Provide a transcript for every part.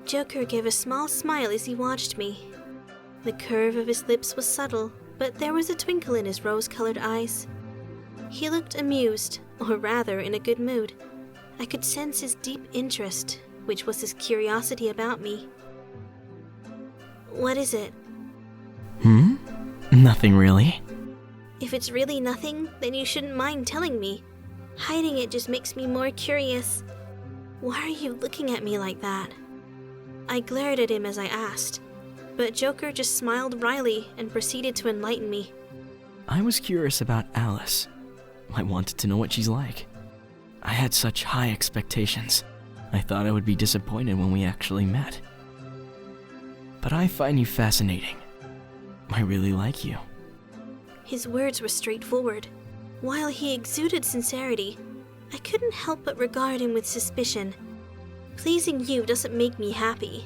Joker gave a small smile as he watched me. The curve of his lips was subtle, but there was a twinkle in his rose-colored eyes. He looked amused, or rather in a good mood. I could sense his deep interest, which was his curiosity about me. What is it? Nothing really. If it's really nothing, then you shouldn't mind telling me. Hiding it just makes me more curious. Why are you looking at me like that? I glared at him as I asked, but Joker just smiled wryly and proceeded to enlighten me. I was curious about Alice. I wanted to know what she's like. I had such high expectations. I thought I would be disappointed when we actually met. But I find you fascinating. I really like you. His words were straightforward. While he exuded sincerity, I couldn't help but regard him with suspicion. Pleasing you doesn't make me happy.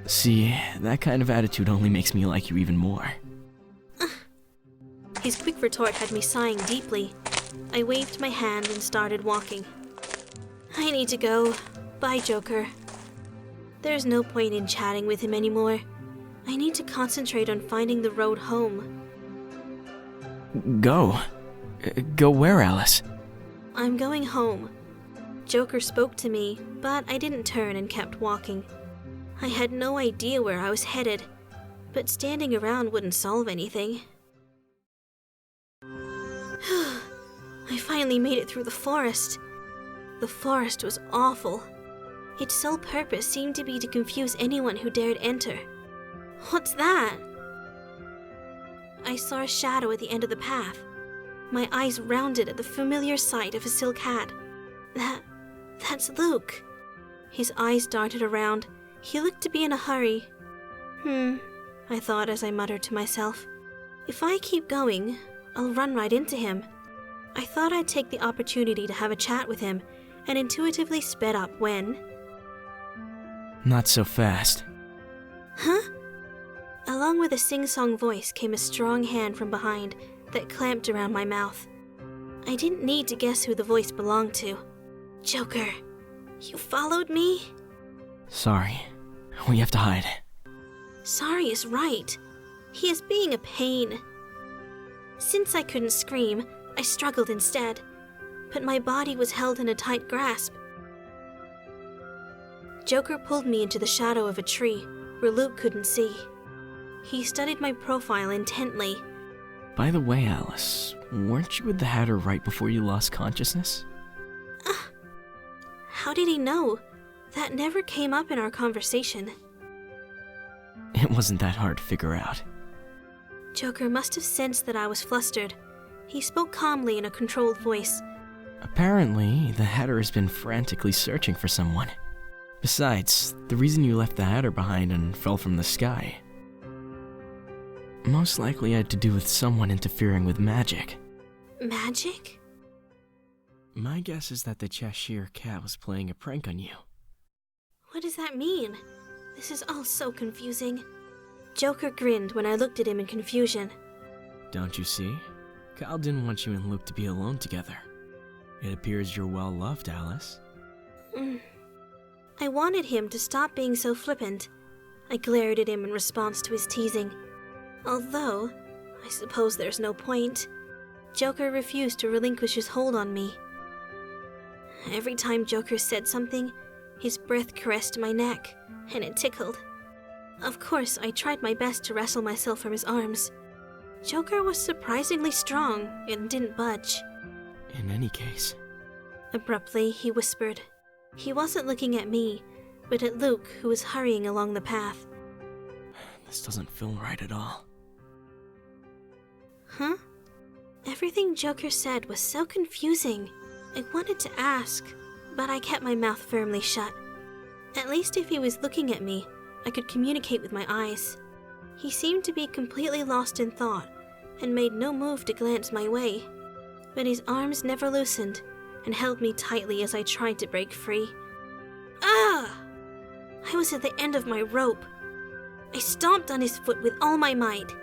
See, that kind of attitude only makes me like you even more. His quick retort had me sighing deeply. I waved my hand and started walking. I need to go. Bye, Joker. There's no point in chatting with him anymore. I need to concentrate on finding the road home. Go. Go where, Alice? I'm going home. Joker spoke to me, but I didn't turn and kept walking. I had no idea where I was headed, but standing around wouldn't solve anything. I finally made it through the forest. The forest was awful. Its sole purpose seemed to be to confuse anyone who dared enter. What's that? I saw a shadow at the end of the path. My eyes rounded at the familiar sight of a silk hat. That's Luke. His eyes darted around. He looked to be in a hurry. I thought as I muttered to myself. If I keep going, I'll run right into him. I thought I'd take the opportunity to have a chat with him, and intuitively sped up when... Not so fast. Huh? Along with a sing-song voice came a strong hand from behind that clamped around my mouth. I didn't need to guess who the voice belonged to. Joker, you followed me? Sorry. We have to hide. Sorry is right. He is being a pain. Since I couldn't scream, I struggled instead, but my body was held in a tight grasp. Joker pulled me into the shadow of a tree where Luke couldn't see. He studied my profile intently. By the way, Alice, weren't you with the Hatter right before you lost consciousness? How did he know? That never came up in our conversation. It wasn't that hard to figure out. Joker must have sensed that I was flustered. He spoke calmly in a controlled voice. Apparently, the Hatter has been frantically searching for someone. Besides, the reason you left the Hatter behind and fell from the sky most likely had to do with someone interfering with magic. Magic? My guess is that the Cheshire Cat was playing a prank on you. What does that mean? This is all so confusing. Joker grinned when I looked at him in confusion. Don't you see? Kyle didn't want you and Luke to be alone together. It appears you're well loved, Alice. I wanted him to stop being so flippant. I glared at him in response to his teasing. Although, I suppose there's no point. Joker refused to relinquish his hold on me. Every time Joker said something, his breath caressed my neck, and it tickled. Of course, I tried my best to wrestle myself from his arms. Joker was surprisingly strong and didn't budge. In any case... Abruptly, he whispered. He wasn't looking at me, but at Luke, who was hurrying along the path. This doesn't feel right at all. Huh? Everything Joker said was so confusing. I wanted to ask, but I kept my mouth firmly shut. At least if he was looking at me, I could communicate with my eyes. He seemed to be completely lost in thought, and made no move to glance my way. But his arms never loosened, and held me tightly as I tried to break free. Ah! I was at the end of my rope. I stomped on his foot with all my might.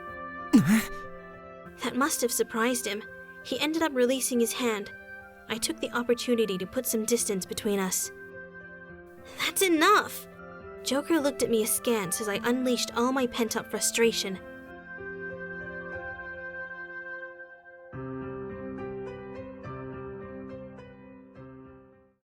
That must have surprised him. He ended up releasing his hand. I took the opportunity to put some distance between us. That's enough! Joker looked at me askance as I unleashed all my pent-up frustration.